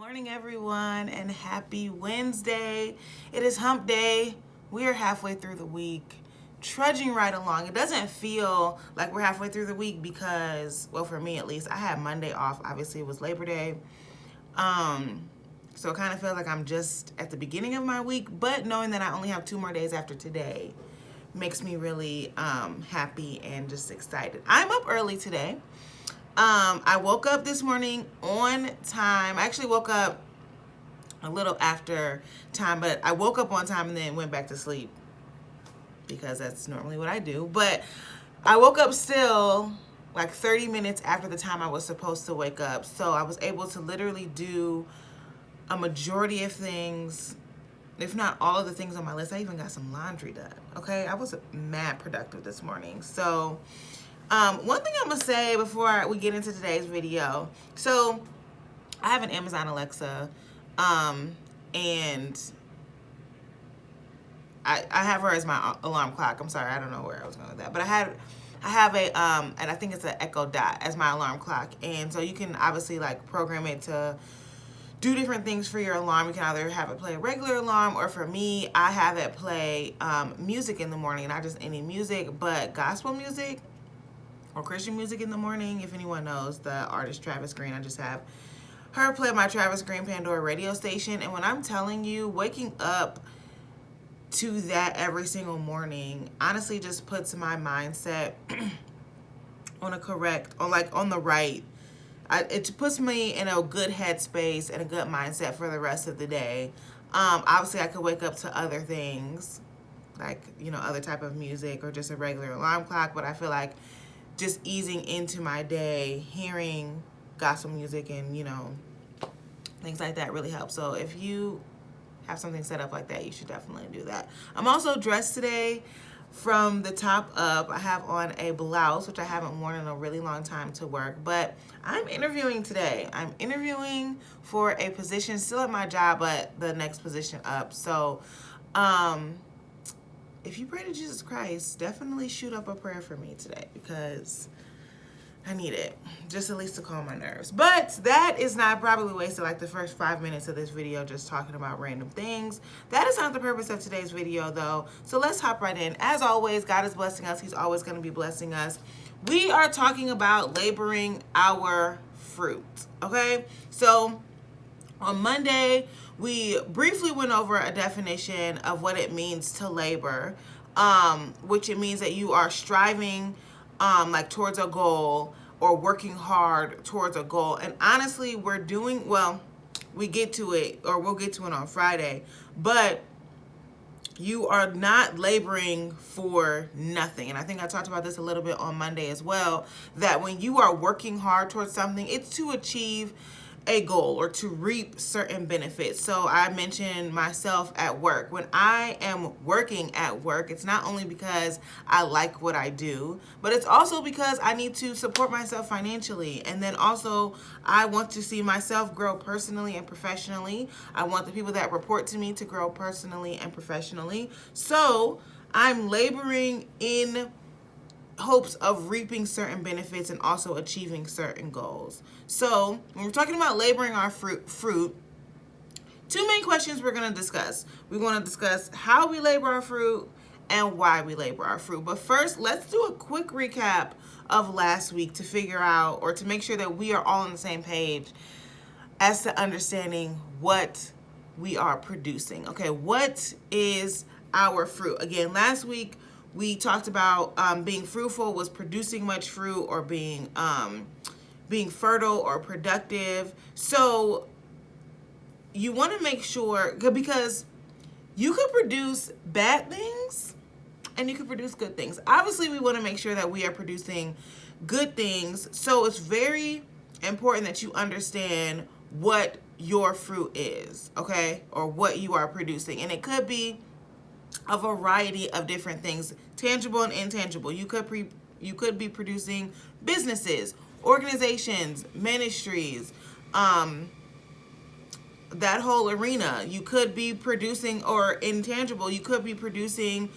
Morning, everyone, and happy Wednesday. It is hump day. We are halfway through the week, trudging right along. It doesn't feel like we're halfway through the week because, well, for me at least, I had Monday off. Obviously, it was Labor Day. So it kind of feels like I'm just at the beginning of my week, but knowing that I only have 2 more days after today makes me really happy and just excited. I'm up early today. I woke up this morning on time. I actually woke up a little after time, but I woke up on time and then went back to sleep because that's normally what I do. But I woke up still like 30 minutes after the time I was supposed to wake up. So I was able to literally do a majority of things, if not all of the things on my list. I even got some laundry done. Okay, I was mad productive this morning. So one thing I'm gonna say before we get into today's video. So I have an Amazon Alexa, and I have her as my alarm clock. I'm sorry, I don't know where I was going with that, but I have a and I think it's an Echo Dot as my alarm clock, and so you can obviously like program it to do different things for your alarm. You can either have it play a regular alarm, or for me, I have it play music in the morning, not just any music, but gospel music or Christian music in the morning. If anyone knows the artist Travis Green, I just have her play my Travis Green Pandora radio station. And when I'm telling you, waking up to that every single morning honestly just puts my mindset on the right. It puts me in a good headspace and a good mindset for the rest of the day. Obviously, I could wake up to other things, like, other type of music or just a regular alarm clock, but I feel like just easing into my day, hearing gospel music and, things like that really helps. So if you have something set up like that, you should definitely do that. I'm also dressed today from the top up. I have on a blouse, which I haven't worn in a really long time to work, but I'm interviewing today. I'm interviewing for a position still at my job, but the next position up. So, if you pray to Jesus Christ, definitely shoot up a prayer for me today because I need it, just at least to calm my nerves. But that is not probably wasted like the first 5 minutes of this video just talking about random things. That is not the purpose of today's video though. So let's hop right in. As always, God is blessing us. He's always going to be blessing us. We are talking about laboring our fruit, okay? So on Monday, we briefly went over a definition of what it means to labor, which it means that you are striving like towards a goal or working hard towards a goal. And honestly, we get to it, or we'll get to it on Friday, but you are not laboring for nothing. And I think I talked about this a little bit on Monday as well, that when you are working hard towards something, it's to achieve a goal or to reap certain benefits. So I mentioned myself at work. When I am working at work, it's not only because I like what I do, but it's also because I need to support myself financially. And then also I want to see myself grow personally and professionally. I want the people that report to me to grow personally and professionally. So I'm laboring in hopes of reaping certain benefits and also achieving certain goals. So when we're talking about laboring our fruit, 2 main questions we're going to discuss. We want to discuss how we labor our fruit and why we labor our fruit. But first, let's do a quick recap of last week to figure out, or to make sure that we are all on the same page as to understanding what we are producing. Okay, what is our fruit? Again, last week we talked about being fruitful was producing much fruit, or being fertile or productive. So you want to make sure, because you could produce bad things and you could produce good things. Obviously, we want to make sure that we are producing good things. So it's very important that you understand what your fruit is, okay? Or what you are producing. And it could be a variety of different things, tangible and intangible. You could be producing businesses, organizations, ministries, that whole arena. You could be producing, or intangible, you could be producing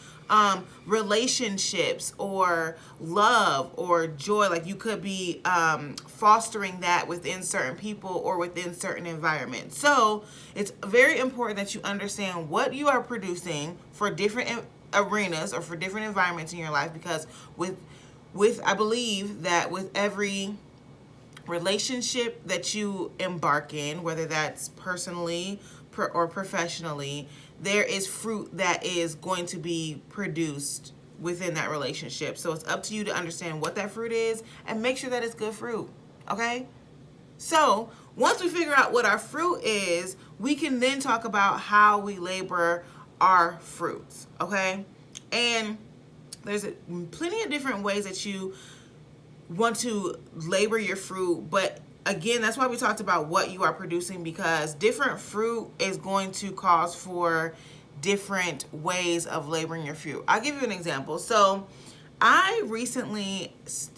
relationships or love or joy. Like you could be fostering that within certain people or within certain environments. So it's very important that you understand what you are producing for different arenas or for different environments in your life, because with I believe that with every relationship that you embark in, whether that's personally or professionally, there is fruit that is going to be produced within that relationship. So it's up to you to understand what that fruit is and make sure that it's good fruit. Okay? So once we figure out what our fruit is, we can then talk about how we labor our fruits. Okay? And there's plenty of different ways that you want to labor your fruit, but again, that's why we talked about what you are producing, because different fruit is going to cause for different ways of laboring your fruit. I'll give you an example. So I recently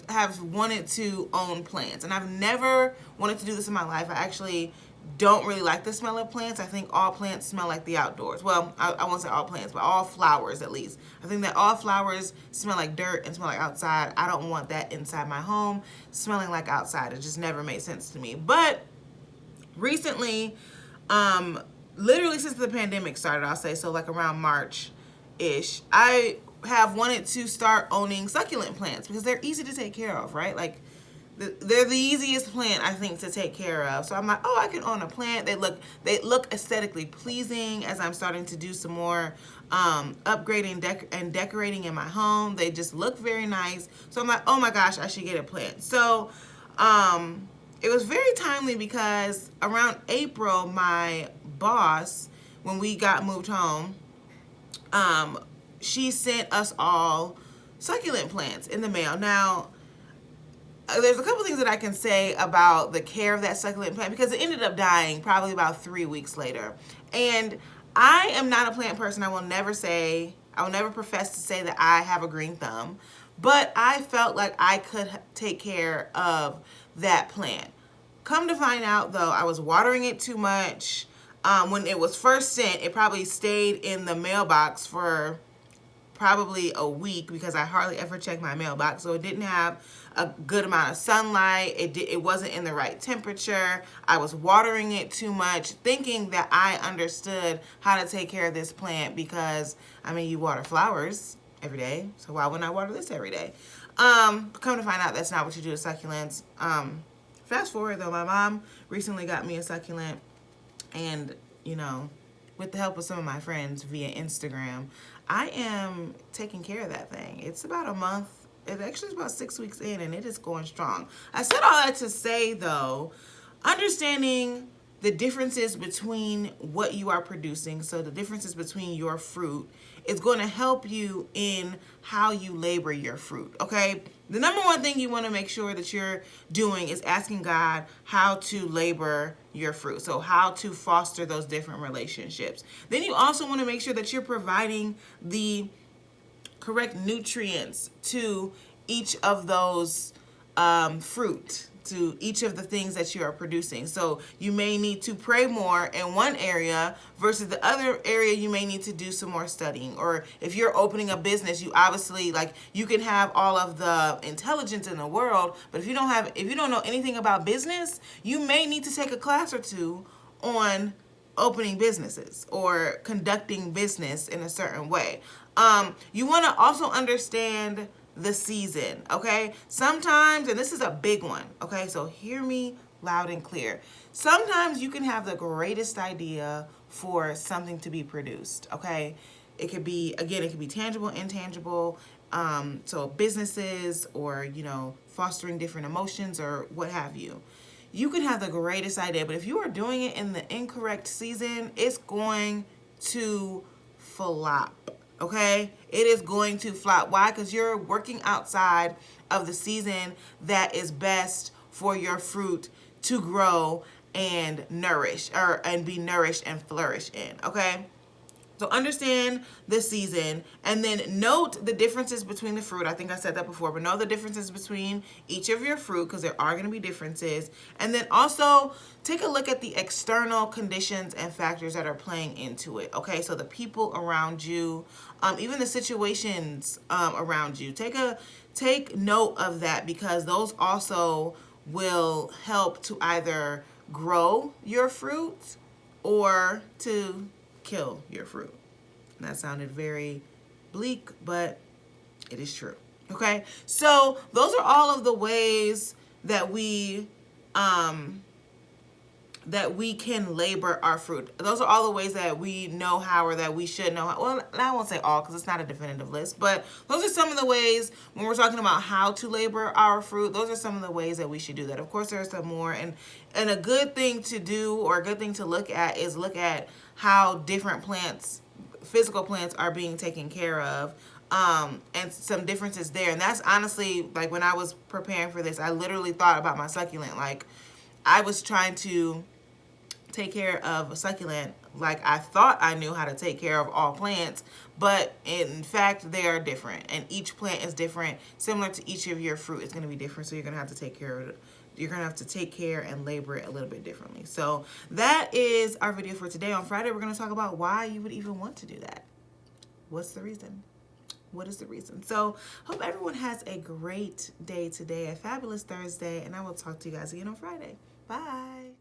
have wanted to own plants, and I've never wanted to do this in my life. I actually don't really like the smell of plants. I think all plants smell like the outdoors. Well, I won't say all plants, but all flowers at least. I think that all flowers smell like dirt and smell like outside. I don't want that inside my home, smelling like outside. It just never made sense to me. But recently, literally since the pandemic started, I'll say, so like around March-ish, I have wanted to start owning succulent plants because they're easy to take care of, right? Like they're the easiest plant, I think, to take care of. So I'm like, oh, I can own a plant. They look aesthetically pleasing. As I'm starting to do some more upgrading and decorating in my home, they just look very nice. So I'm like, oh my gosh, I should get a plant. So it was very timely because around April, my boss, when we got moved home, she sent us all succulent plants in the mail. Now, there's a couple things that I can say about the care of that succulent plant, because it ended up dying probably about 3 weeks later. And I am not a plant person. I will never profess to say that I have a green thumb, but I felt like I could take care of that plant. Come to find out though, I was watering it too much. When it was first sent, it probably stayed in the mailbox for probably a week because I hardly ever checked my mailbox. So it didn't have a good amount of sunlight. It wasn't in the right temperature. I was watering it too much, thinking that I understood how to take care of this plant because, I mean, you water flowers every day, so why wouldn't I water this every day? Come to find out that's not what you do with succulents. Fast forward though, my mom recently got me a succulent, and you know, with the help of some of my friends via Instagram, I am taking care of that thing. It's about a month. It actually is about 6 weeks in, and it is going strong. I said all that to say, though, understanding the differences between what you are producing, so the differences between your fruit, is going to help you in how you labor your fruit, okay? The number one thing you want to make sure that you're doing is asking God how to labor your fruit, so how to foster those different relationships. Then you also want to make sure that you're providing the correct nutrients to each of those fruit, to each of the things that you are producing. So you may need to pray more in one area versus the other area you may need to do some more studying. Or if you're opening a business, you obviously, like, you can have all of the intelligence in the world, but if you don't know anything about business, you may need to take a class or two on opening businesses or conducting business in a certain way. You want to also understand the season, okay? Sometimes, and this is a big one, okay? So hear me loud and clear. Sometimes you can have the greatest idea for something to be produced, okay? It could be, again, it could be tangible, intangible, so businesses or, you know, fostering different emotions or what have you. You can have the greatest idea, but if you are doing it in the incorrect season, it's going to flop. Okay, it is going to flop. Why? Because you're working outside of the season that is best for your fruit to grow and nourish, and be nourished and flourish in. Okay, So understand the season, and then note the differences between the fruit. I think I said that before, but know the differences between each of your fruit, because there are going to be differences. And then also take a look at the external conditions and factors that are playing into it. Okay, so the people around you, even the situations around you. Take note of that, because those also will help to either grow your fruit or to kill your fruit. And that sounded very bleak, but it is true. Okay, so those are all of the ways that we can labor our fruit. Those are all the ways that we know how, or that we should know how. Well, I won't say all, because it's not a definitive list, but those are some of the ways when we're talking about how to labor our fruit. Those are some of the ways that we should do that. Of course, there are some more, and a good thing to do, or a good thing to look at, is look at how different plants, physical plants, are being taken care of. And some differences there. And that's honestly, like, when I was preparing for this, I literally thought about my succulent. Like, I was trying to take care of a succulent like I thought I knew how to take care of all plants, but in fact they are different, and each plant is different. Similar to each of your fruit, it's going to be different, so you're going to have to take care of it. You're going to have to take care and labor it a little bit differently. So that is our video for today. On Friday, we're going to talk about why you would even want to do that. What's the reason? What is the reason? So hope everyone has a great day today, a fabulous Thursday, and I will talk to you guys again on Friday. Bye.